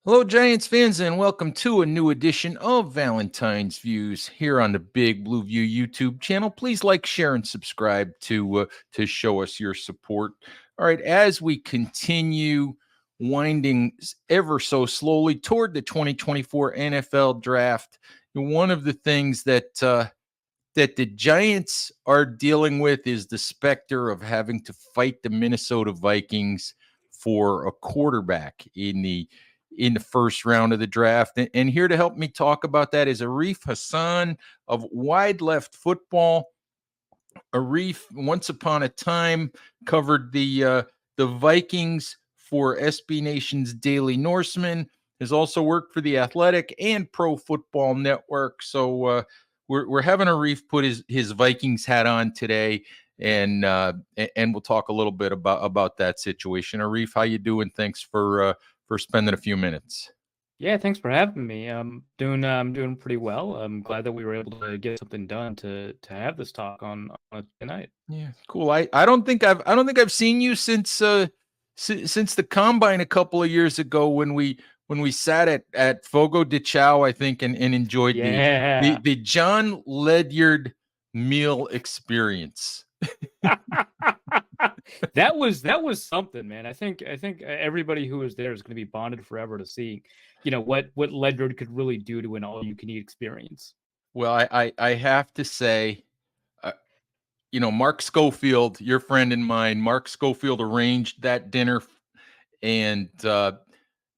Hello, Giants fans, and welcome to a new edition of Valentine's Views here on the Big Blue View YouTube channel. Please like, share, and subscribe to show us your support. All right, as we continue winding ever so slowly toward the 2024 NFL Draft, one of the things that the Giants are dealing with is the specter of having to fight the Minnesota Vikings for a quarterback in the first round of the draft. And here to help me talk about that is Arif Hasan of Wide Left Football. Arif, once upon a time, covered the Vikings for SB Nation's Daily Norseman. Has also worked for the Athletic and Pro Football Network. So we're having Arif put his Vikings hat on today, and we'll talk a little bit about that situation. Arif, how you doing? Thanks for spending a few minutes. Yeah, thanks for having me. I'm doing pretty well. I'm glad that we were able to get something done to have this talk on tonight. Yeah, cool. I don't think I've seen you since the combine a couple of years ago when we sat at Fogo de Chao, I think, and enjoyed the the Yeah. the John Ledyard meal experience. That was something, man. I think everybody who was there is going to be bonded forever to see, what Ledyard could really do to an all-you-can-eat experience. Well, I have to say, uh, Mark Schofield, your friend and mine, Mark Schofield arranged that dinner, and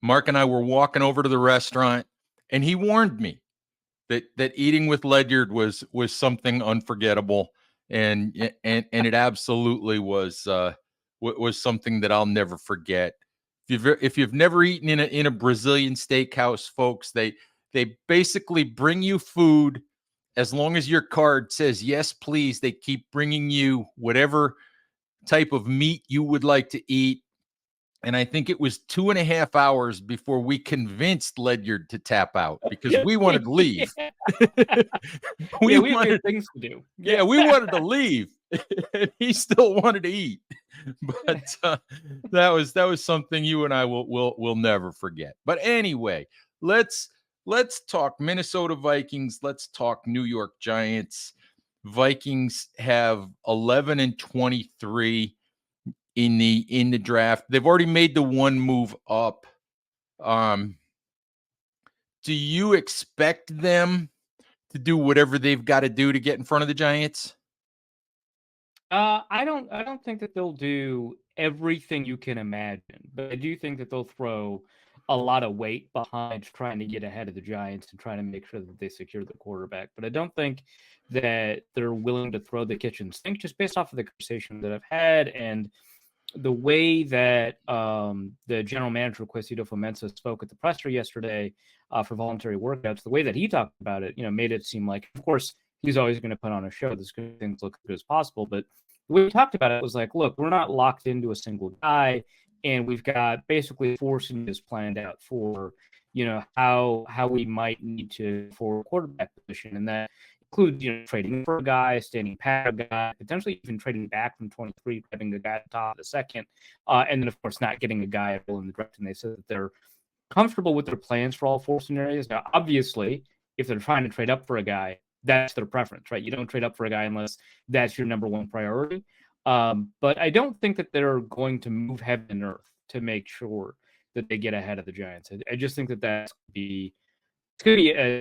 Mark and I were walking over to the restaurant, and he warned me that eating with Ledyard was something unforgettable, and it absolutely was something that I'll never forget. If you've never eaten in a Brazilian steakhouse, folks, they basically bring you food as long as your card says yes, please. They keep bringing you whatever type of meat you would like to eat. And I think it was 2.5 hours before we convinced Ledyard to tap out because we wanted to leave. Yeah. we Yeah, we have wanted, good things to do. yeah, Yeah. we wanted to leave, and he still wanted to eat. But that was something you and I will never forget. But anyway, let's let's talk Minnesota Vikings. Let's talk New York Giants. Vikings have 11-23 in the draft. They've already made the one move up. Um, do you expect them to do whatever they've got to do to get in front of the Giants? I don't think that they'll do everything you can imagine, but I do think that they'll throw a lot of weight behind trying to get ahead of the Giants and trying to make sure that they secure the quarterback. But I don't think that they're willing to throw the kitchen sink just based off of the conversation that I've had and the way that the general manager Quesido Fomensa spoke at the presser yesterday for voluntary workouts. The way that he talked about it, made it seem like, of course, he's always going to put on a show that's going to things look as good as possible. But the way he talked about it was like, look, we're not locked into a single guy, and we've got basically 4 scenarios planned out for how we might need to for a quarterback position, and that includes trading for a guy, standing pat a guy, potentially even trading back from 23, having a guy at the top of the second, and then of course not getting a guy in the draft. And they said that they're comfortable with their plans for all 4 scenarios. Now, obviously, if they're trying to trade up for a guy, that's their preference, right? You don't trade up for a guy unless that's your number one priority. But I don't think that they're going to move heaven and earth to make sure that they get ahead of the Giants. I just think that it's going to be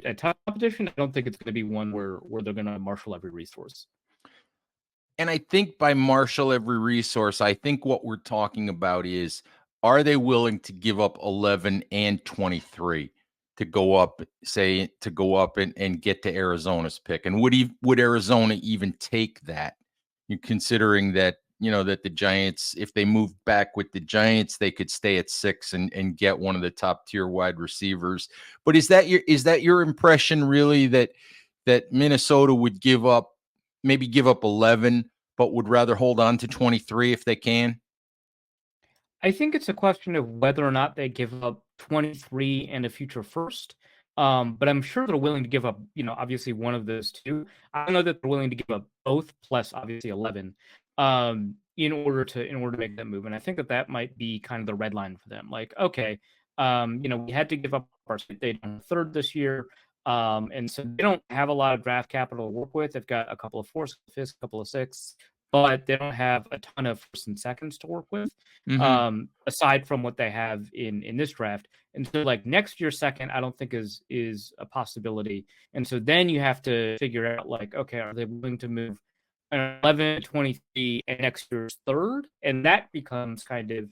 a tough competition. I don't think it's going to be one where they're going to marshal every resource. And I think by marshal every resource, I think what we're talking about is, are they willing to give up 11 and 23 to go up, and get to Arizona's pick? And would Arizona even take that? You considering that the Giants, if they moved back with the Giants, they could stay at 6 and get one of the top tier wide receivers. But is that your impression really that Minnesota would give up 11, but would rather hold on to 23 if they can? I think it's a question of whether or not they give up 23 and a future first. But I'm sure they're willing to give up, obviously one of those two. I don't know that they're willing to give up both plus obviously 11 in order to make that move. And I think that might be kind of the red line for them. Like, okay, We had to give up our they on third this year. And so they don't have a lot of draft capital to work with. They've got a couple of fourths, fifths, a couple of sixths, but they don't have a ton of firsts and seconds to work with, Hmm. aside from what they have in this draft. And so, like next year's second, I don't think is a possibility. And so then you have to figure out, like, okay, are they willing to move an 11, 23, and next year's third? And that becomes kind of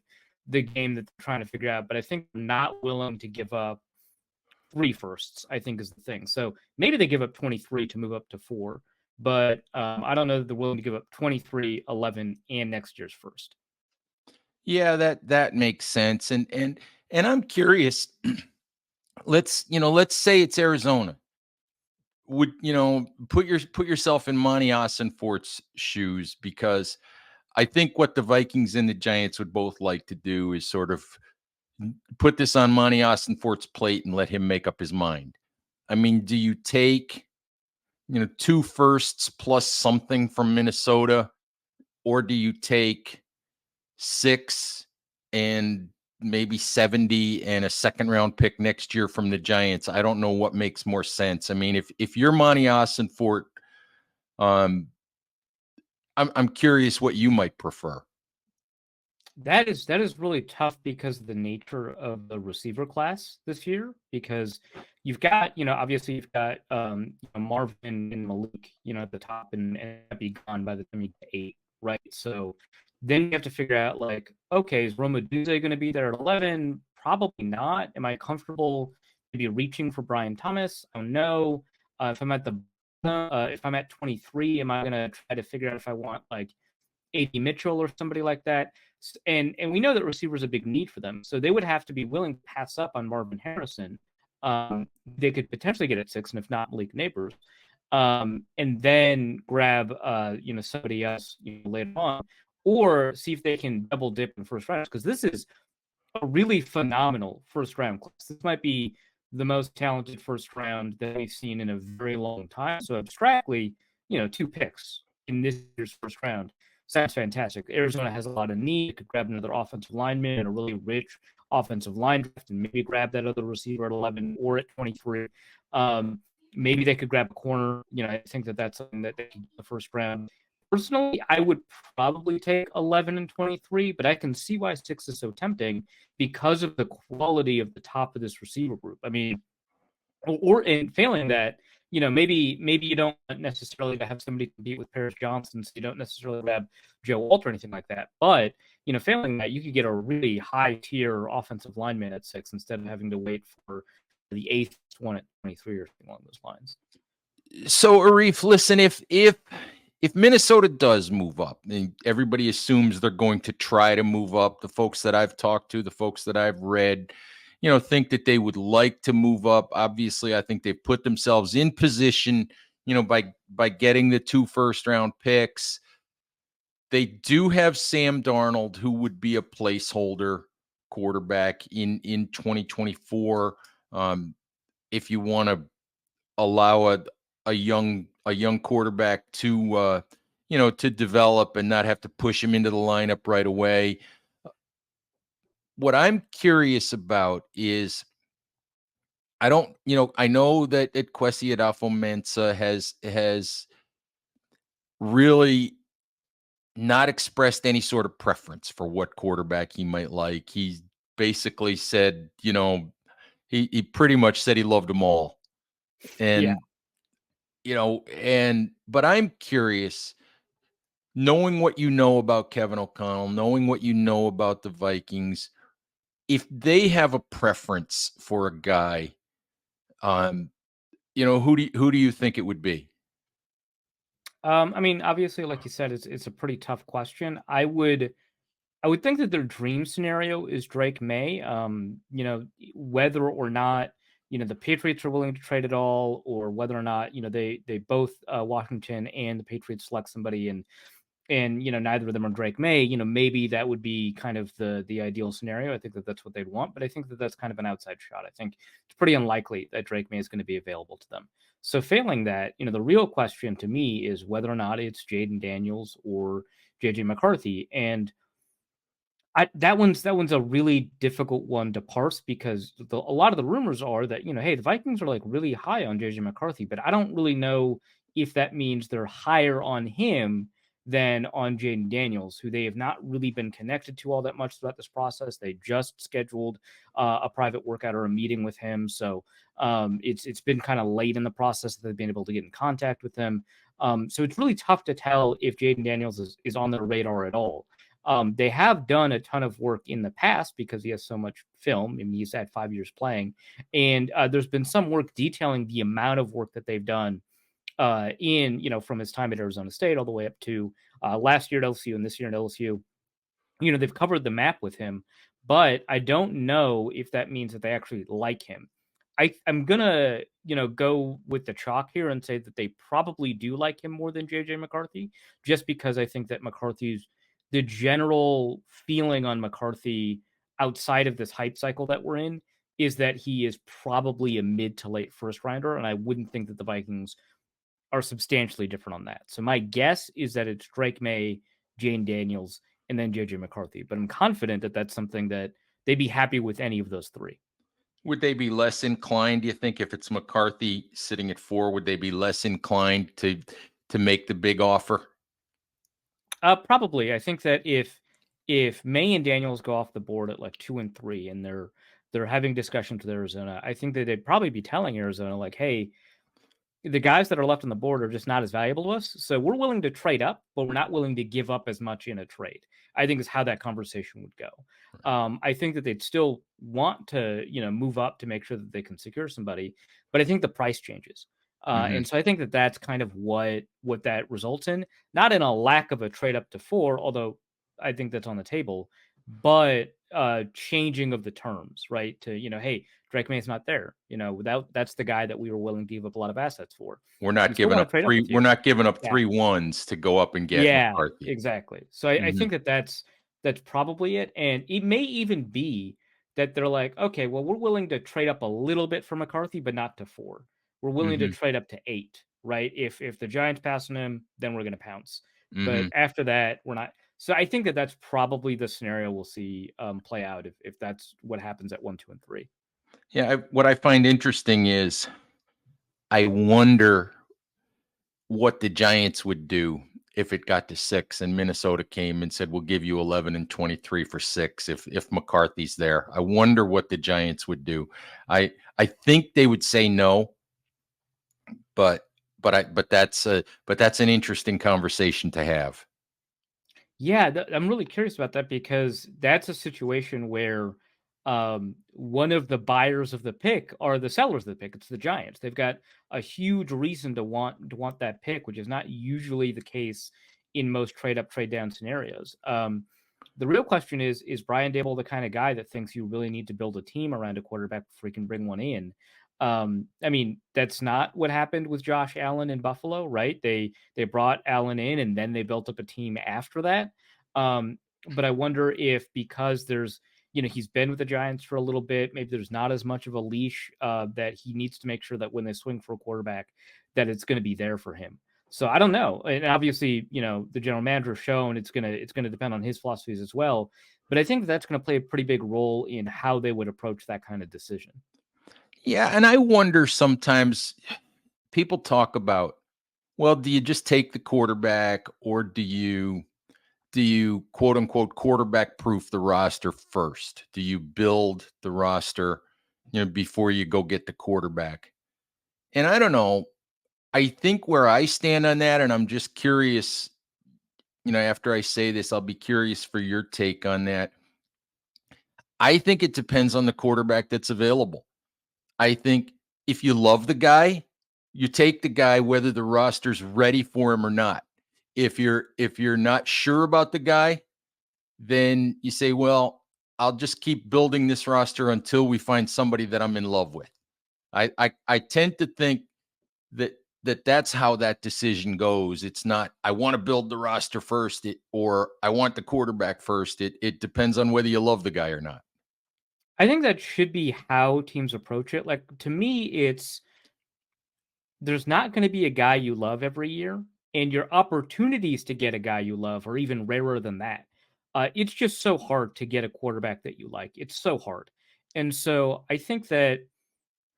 the game that they're trying to figure out. But I think they're not willing to give up three firsts, I think is the thing. So maybe they give up 23 to move up to four, but I don't know that they're willing to give up 23, 11, and next year's first. Yeah, that makes sense. And I'm curious. Let's say it's Arizona. Would put yourself in Monty Fort's shoes, because I think what the Vikings and the Giants would both like to do is sort of put this on Monty Fort's plate and let him make up his mind. I mean, do you take, two firsts plus something from Minnesota, or do you take six and maybe 70 and a second round pick next year from the Giants? I don't know what makes more sense. I mean, if you're Monty Fort, um, I'm curious what you might prefer. That is really tough because of the nature of the receiver class this year. Because you've got, obviously you've got Marvin and Malik, at the top, and be gone by the time you get eight, right? So then you have to figure out, like, okay, is Romaduze going to be there at 11? Probably not. Am I comfortable maybe reaching for Brian Thomas? I don't know. If I'm at 23, am I going to try to figure out if I want like A.D. Mitchell or somebody like that? And we know that receiver is a big need for them, so they would have to be willing to pass up on Marvin Harrison. They could potentially get at six, and if not, Malik Neighbors, and then grab somebody else later on, or see if they can double dip in first round, because this is a really phenomenal first round class. This might be the most talented first round that we've seen in a very long time. So abstractly, two picks in this year's first round sounds fantastic. Arizona has a lot of need. It could grab another offensive lineman and a really rich offensive line draft, and maybe grab that other receiver at 11 or at 23. Maybe they could grab a corner. I think that that's something that they can get the first round. Personally, I would probably take 11 and 23, but I can see why six is so tempting because of the quality of the top of this receiver group. I mean, or in failing that, maybe you don't necessarily to have somebody compete with Paris Johnson, so you don't necessarily grab Joe Walt or anything like that. But failing that, you could get a really high tier offensive lineman at six instead of having to wait for the eighth one at 23 or something along those lines. So, Arif, listen, if Minnesota does move up, and everybody assumes they're going to try to move up, the folks that I've talked to, the folks that I've read, think that they would like to move up. Obviously, I think they've put themselves in position, by getting the 2 first-round picks. They do have Sam Darnold, who would be a placeholder quarterback in 2024. If you want to allow a young quarterback to develop and not have to push him into the lineup right away. What I'm curious about is, I know that Kwesi Adolfo-Mensah has really not expressed any sort of preference for what quarterback he might like. He basically said, he pretty much said he loved them all. Yeah. And but I'm curious, knowing what you know about Kevin O'Connell, knowing what you know about the Vikings, if they have a preference for a guy, who do you think it would be? I mean, obviously, like you said, it's a pretty tough question. I would think that their dream scenario is Drake May. Whether or not the Patriots are willing to trade at all, or whether or not they both Washington and the Patriots select somebody, and neither of them are Drake May. Maybe that would be kind of the ideal scenario. I think that that's what they'd want, but I think that that's kind of an outside shot. I think it's pretty unlikely that Drake May is going to be available to them. So failing that, the real question to me is whether or not it's Jaden Daniels or JJ McCarthy. And That one's a really difficult one to parse because a lot of the rumors are that, hey, the Vikings are like really high on JJ McCarthy, but I don't really know if that means they're higher on him than on Jaden Daniels, who they have not really been connected to all that much throughout this process. They just scheduled a private workout or a meeting with him, so it's been kind of late in the process that they've been able to get in contact with him. So it's really tough to tell if Jaden Daniels is on their radar at all. They have done a ton of work in the past because he has so much film. I mean, he's had 5 years playing, and there's been some work detailing the amount of work that they've done from his time at Arizona State all the way up to last year at LSU and this year at LSU. They've covered the map with him, but I don't know if that means that they actually like him. I'm gonna, go with the chalk here and say that they probably do like him more than JJ McCarthy, just because I think that the general feeling on McCarthy outside of this hype cycle that we're in is that he is probably a mid to late first rounder, and I wouldn't think that the Vikings are substantially different on that. So my guess is that it's Drake May, Jane Daniels, and then JJ McCarthy. But I'm confident that that's something that they'd be happy with any of those three. Would they be less inclined, do you think, if it's McCarthy sitting at 4, would they be less inclined to make the big offer? Probably. I think that if May and Daniels go off the board at like 2 and 3, and they're having discussions with Arizona, I think that they'd probably be telling Arizona like, hey, the guys that are left on the board are just not as valuable to us. So we're willing to trade up, but we're not willing to give up as much in a trade. I think is how that conversation would go. I think that they'd still want to, move up to make sure that they can secure somebody, but I think the price changes. And Mhm. so I think that that's kind of what that results in, not in a lack of a trade up to 4, although I think that's on the table, but changing of the terms, right? To, hey, Drake May's not there. Without that's the guy that we were willing to give up a lot of assets for. We're We not still giving want up to trade up 3 with we're you. not giving up Yeah. 3 ones to go up and get Yeah, McCarthy. exactly. So I Mhm. think that's probably it. And it may even be that they're like, okay, well, we're willing to trade up a little bit for McCarthy, but not to 4. We're willing to Mhm. trade up to 8, right? If the Giants pass on him, then we're going to pounce. But Mhm. after that, we're not. So I think that that's probably the scenario we'll see play out if that's what happens at 1, 2, and 3. Yeah, what I find interesting is I wonder what the Giants would do if it got to 6 and Minnesota came and said, "We'll give you 11 and 23 for 6 if McCarthy's there." I wonder what the Giants would do. I think they would say no, but but that's an interesting conversation to have. Yeah, I'm really curious about that because that's a situation where one of the buyers of the pick are the sellers of the pick. It's the Giants. They've got a huge reason to want that pick, which is not usually the case in most trade up, trade down scenarios. The real question is Brian Dable the kind of guy that thinks you really need to build a team around a quarterback before he can bring one in? I mean, that's not what happened with Josh Allen in Buffalo, right? They brought Allen in and then they built up a team after that. But I wonder if because he's been with the Giants for a little bit, maybe there's not as much of a leash that he needs to make sure that when they swing for a quarterback, that it's going to be there for him. So I don't know. And obviously, the general manager shown it's gonna depend on his philosophies as well. But I think that's going to play a pretty big role in how they would approach that kind of decision. Yeah, and I wonder sometimes people talk about, well, do you just take the quarterback or do you quote unquote quarterback proof the roster first? Do you build the roster, before you go get the quarterback? And I don't know. I think where I stand on that, and I'm just curious, after I say this, I'll be curious for your take on that. I think it depends on the quarterback that's available. I think if you love the guy, you take the guy whether the roster's ready for him or not. If you're not sure about the guy, then you say, well, I'll just keep building this roster until we find somebody that I'm in love with. I tend to think that that's how that decision goes. It's not I want to build the roster first, or I want the quarterback first. It depends on whether you love the guy or not. I think that should be how teams approach it. Like to me, it's there's not going to be a guy you love every year, and your opportunities to get a guy you love are even rarer than that. It's just so hard to get a quarterback that you like. It's so hard. And so I think that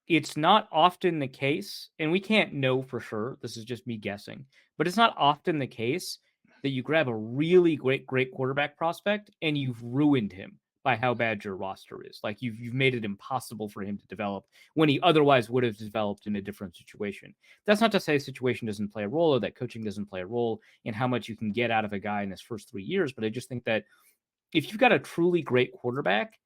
it's not often the case, and we can't know for sure. This is just me guessing, but it's not often the case that you grab a really great quarterback prospect and you've ruined him by how bad your roster is. Like you've made it impossible for him to develop when he otherwise would have developed in a different situation. That's not to say situation doesn't play a role or that coaching doesn't play a role in how much you can get out of a guy in his first 3 years, but I just think that if you've got a truly great quarterback,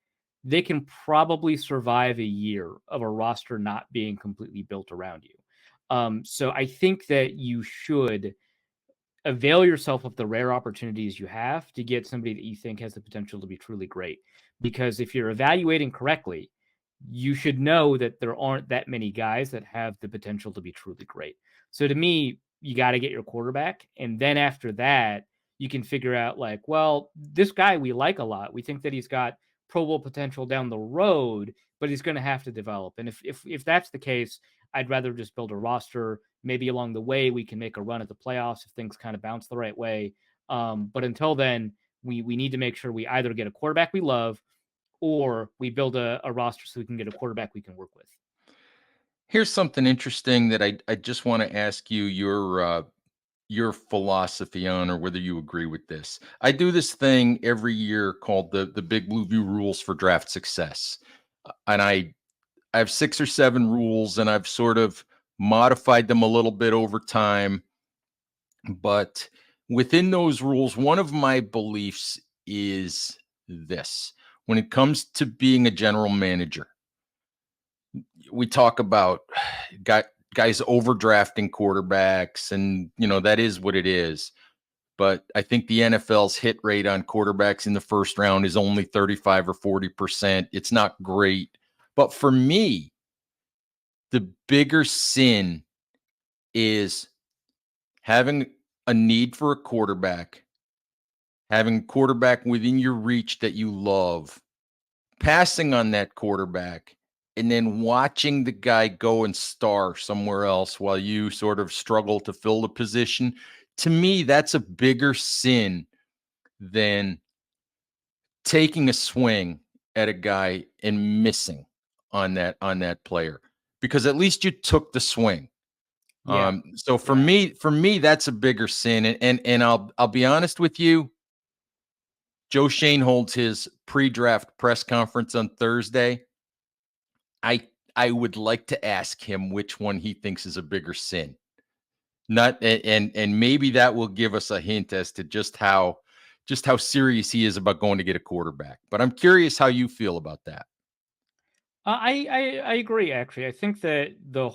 they can probably survive a year of a roster not being completely built around you. So I think that you should avail yourself of the rare opportunities you have to get somebody that you think has the potential to be truly great. Because if you're evaluating correctly, you should know that there aren't that many guys that have the potential to be truly great. So to me, you got to get your quarterback. And then after that, you can figure out like, well, this guy we like a lot. We think that he's got Pro Bowl potential down the road, but he's going to have to develop. And if that's the case, I'd rather just build a roster. Maybe along the way we can make a run at the playoffs if things kind of bounce the right way. But until then, we need to make sure we either get a quarterback we love or we build a roster so we can get a quarterback we can work with. Here's something interesting that I just want to ask you your philosophy on, or whether you agree with this. I do this thing every year called the Big Blue View Rules for Draft Success, and I have 6 or 7 rules, and I've sort of modified them a little bit over time. But within those rules, one of my beliefs is this: when it comes to being a general manager, we talk about guys overdrafting quarterbacks, and that is what it is. But I think the NFL's hit rate on quarterbacks in the first round is only 35 or 40%. It's not great. But for me, the bigger sin is having a need for a quarterback, having a quarterback within your reach that you love, passing on that quarterback, and then watching the guy go and star somewhere else while you sort of struggle to fill the position. To me, that's a bigger sin than taking a swing at a guy and missing on that player, because at least you took the swing. Yeah. So for Yeah. me, that's a bigger sin. And I'll be honest with you. Joe Shane holds his pre-draft press conference on Thursday. I would like to ask him which one he thinks is a bigger sin. Not and maybe that will give us a hint as to just how serious he is about going to get a quarterback. But I'm curious how you feel about that. I agree. Actually, I think that the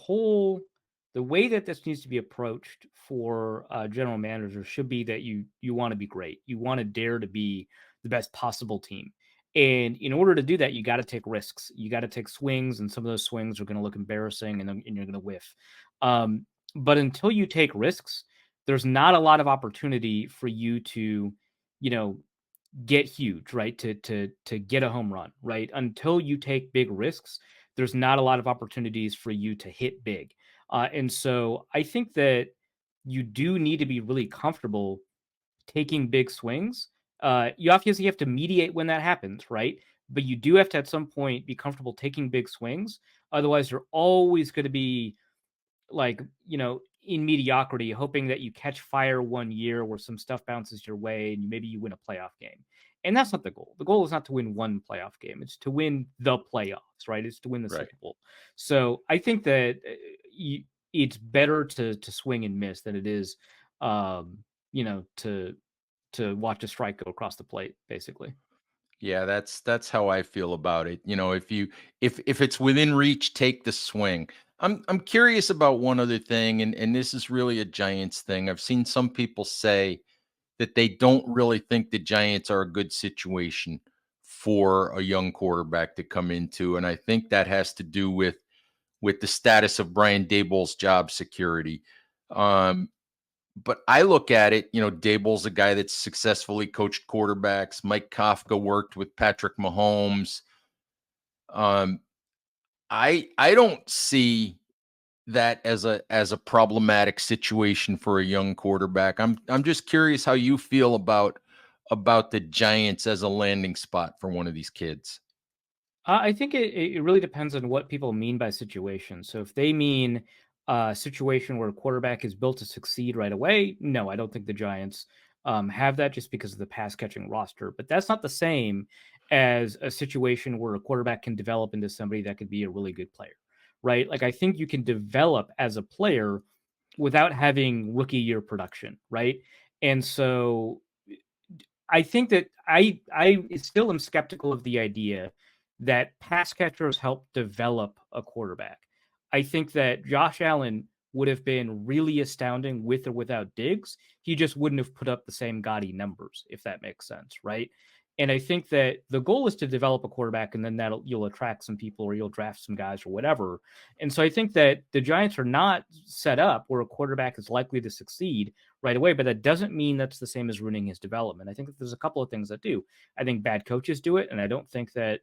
way that this needs to be approached for general managers should be that you want to be great. You want to dare to be the best possible team. And in order to do that, you got to take risks. You got to take swings, and some of those swings are going to look embarrassing, and you're going to whiff. Um, but until you take risks, there's not a lot of opportunity for you to, you know, get huge, right? To get a home run, right? Until you take big risks, there's not a lot of opportunities for you to hit big. And so I think that you do need to be really comfortable taking big swings. You obviously have to mediate when that happens, right? But you do have to at some point be comfortable taking big swings. Otherwise, you're always going to be like, in mediocrity, hoping that you catch fire one year where some stuff bounces your way and maybe you win a playoff game. And that's not the goal. The goal is not to win one playoff game. It's to win the playoffs, right? It's to win the Right. Super Bowl. So I think that it's better to swing and miss than it is, to watch a strike go across the plate, basically. Yeah, that's how I feel about it. If it's within reach, take the swing. I'm curious about one other thing, and this is really a Giants thing. I've seen some people say that they don't really think the Giants are a good situation for a young quarterback to come into, and I think that has to do with the status of Brian Daboll's job security. Um, but I look at it, Daboll's a guy that's successfully coached quarterbacks. Mike Kafka worked with Patrick Mahomes. Um, I don't see that as a problematic situation for a young quarterback. I'm just curious how you feel about the Giants as a landing spot for one of these kids? I think it really depends on what people mean by situation. So if they mean a situation where a quarterback is built to succeed right away, no, I don't think the Giants have that just because of the pass catching roster. But that's not the same as a situation where a quarterback can develop into somebody that could be a really good player, right? Like I think you can develop as a player without having rookie year production, right? And so I think that I still am skeptical of the idea that pass catchers help develop a quarterback. I think that Josh Allen would have been really astounding with or without Diggs. He just wouldn't have put up the same gaudy numbers, if that makes sense, right? And I think that the goal is to develop a quarterback, and then that'll you'll attract some people or you'll draft some guys or whatever. And so I think that the Giants are not set up where a quarterback is likely to succeed right away, but that doesn't mean that's the same as ruining his development. I think that there's a couple of things that do. I think bad coaches do it, and I don't think that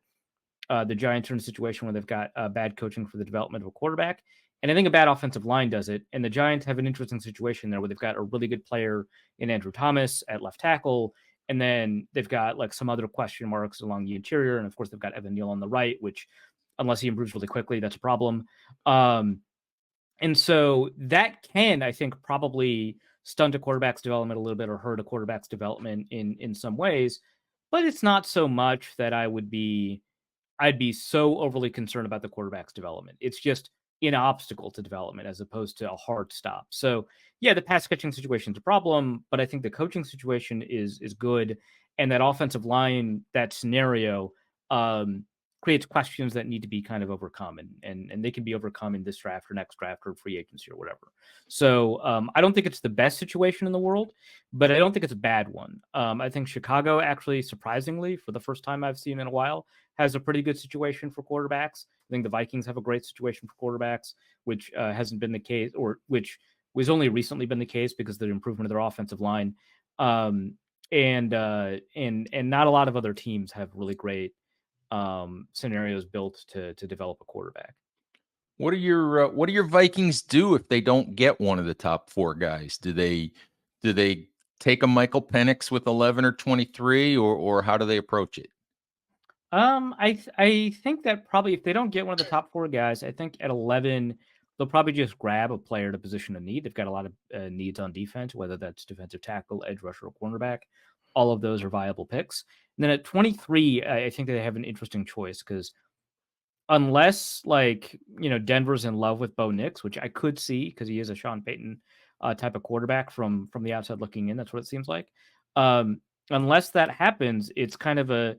the Giants are in a situation where they've got bad coaching for the development of a quarterback. And I think a bad offensive line does it. And the Giants have an interesting situation there where they've got a really good player in Andrew Thomas at left tackle. And then they've got like some other question marks along the interior. And of course, they've got Evan Neal on the right, which, unless he improves really quickly, that's a problem. Um, and so that can, I think, probably stunt a quarterback's development a little bit or hurt a quarterback's development in some ways. But it's not so much that I'd be so overly concerned about the quarterback's development. It's just an obstacle to development as opposed to a hard stop. So yeah, the pass catching situation is a problem, but I think the coaching situation is good, and that offensive line, that scenario, um, creates questions that need to be kind of overcome, and they can be overcome in this draft or next draft or free agency or whatever. So I don't think it's the best situation in the world, but I don't think it's a bad one. I think Chicago actually, surprisingly, for the first time I've seen in a while, has a pretty good situation for quarterbacks. I think the Vikings have a great situation for quarterbacks, which hasn't been the case, or which was only recently been the case because of the improvement of their offensive line. Um, and not a lot of other teams have really great scenarios built to develop a quarterback. What do your Vikings do if they don't get one of the top four guys? Do they take a Michael Penix with 11 or 23, or how do they approach it? I think that probably if they don't get one of the top four guys, I think at 11 they'll probably just grab a player to position a need. They've got a lot of needs on defense, whether that's defensive tackle, edge rusher, or cornerback. All of those are viable picks. And then at 23, I think they have an interesting choice because unless Denver's in love with Bo Nix, which I could see because he is a Sean Payton type of quarterback from the outside looking in. That's what it seems like. Unless that happens, it's kind of a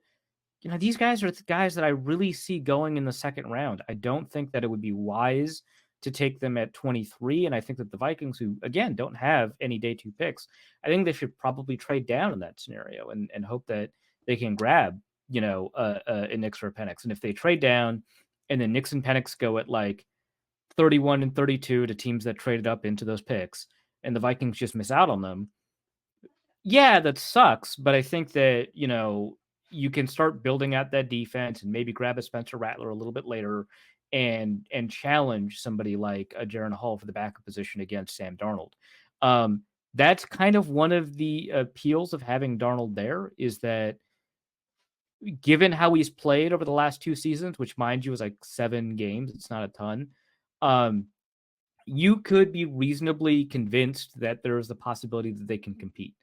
these guys are the guys that I really see going in the second round. I don't think that it would be wise to take them at 23. And I think that the Vikings, who again don't have any day two picks, I think they should probably trade down in that scenario and hope that they can grab, a Nix or a Penix. And if they trade down and then Nix and Penix go at like 31 and 32 to teams that traded up into those picks and the Vikings just miss out on them, yeah, that sucks. But I think that, you can start building out that defense and maybe grab a Spencer Rattler a little bit later and challenge somebody like a Jaron Hall for the backup position against Sam Darnold. That's kind of one of the appeals of having Darnold there is that given how he's played over the last two seasons, which mind you is like 7 games, it's not a ton. Um, you could be reasonably convinced that there's the possibility that they can compete,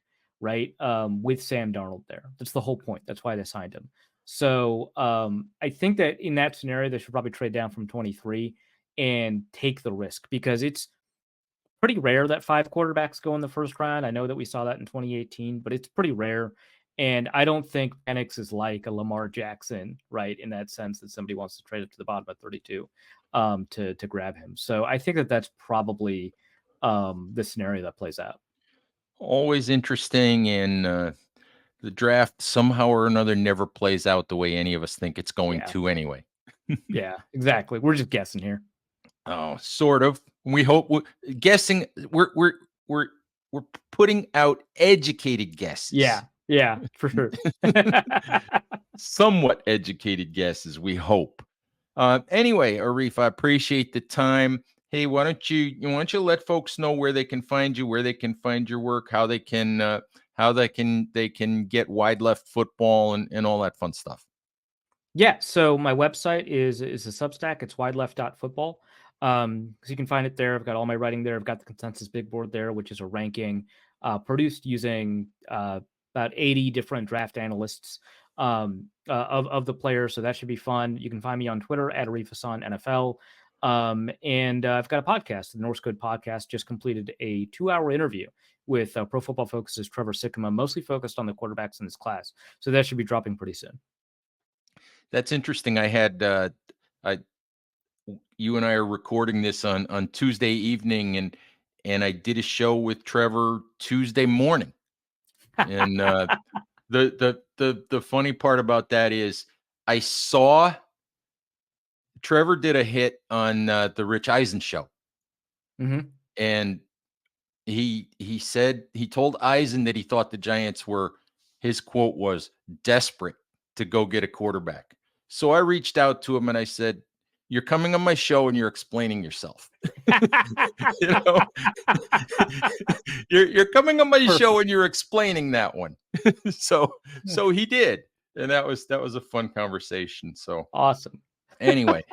right? With Sam Darnold there. That's the whole point. That's why they signed him. So I think that in that scenario, they should probably trade down from 23 and take the risk because it's pretty rare that 5 quarterbacks go in the first round. I know that we saw that in 2018, but it's pretty rare. And I don't think Penix is like a Lamar Jackson, right? In that sense that somebody wants to trade up to the bottom of 32 to grab him. So I think that that's probably the scenario that plays out. Always interesting, and the draft somehow or another never plays out the way any of us think it's going Yeah. to anyway. Yeah, exactly. We're just guessing here. Oh, sort of. We hope we're guessing. We're putting out educated guesses. Yeah. Yeah, for sure. Somewhat educated guesses, we hope. Anyway, Arif, I appreciate the time. Hey, why don't you let folks know where they can find you, where they can find your work, how they can how they can get wide left football and all that fun stuff. Yeah, so my website is a Substack. It's wideleft.football. So you can find it there. I've got all my writing there. I've got the consensus big board there, which is a ranking produced using about 80 different draft analysts of the players. So that should be fun. You can find me on Twitter at Arif Hasan NFL. And I've got a podcast, the Norse Code Podcast, just completed a 2-hour interview with Pro Football Focus's Trevor Sikkema, mostly focused on the quarterbacks in this class. So that should be dropping pretty soon. That's interesting. I had you and I are recording this on Tuesday evening, and I did a show with Trevor Tuesday morning. And the funny part about that is I saw Trevor did a hit on the Rich Eisen show. Mm-hmm. And he said he told Eisen that he thought the Giants were, his quote was, desperate to go get a quarterback. So I reached out to him and I said, "You're coming on my show and you're explaining yourself." You know, you're coming on my show and you're explaining that one. so he did, and that was a fun conversation. So Awesome. anyway,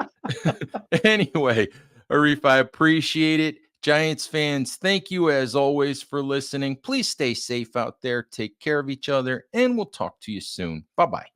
Arif, I appreciate it. Giants fans, thank you as always for listening. Please stay safe out there. Take care of each other, and we'll talk to you soon. Bye-bye.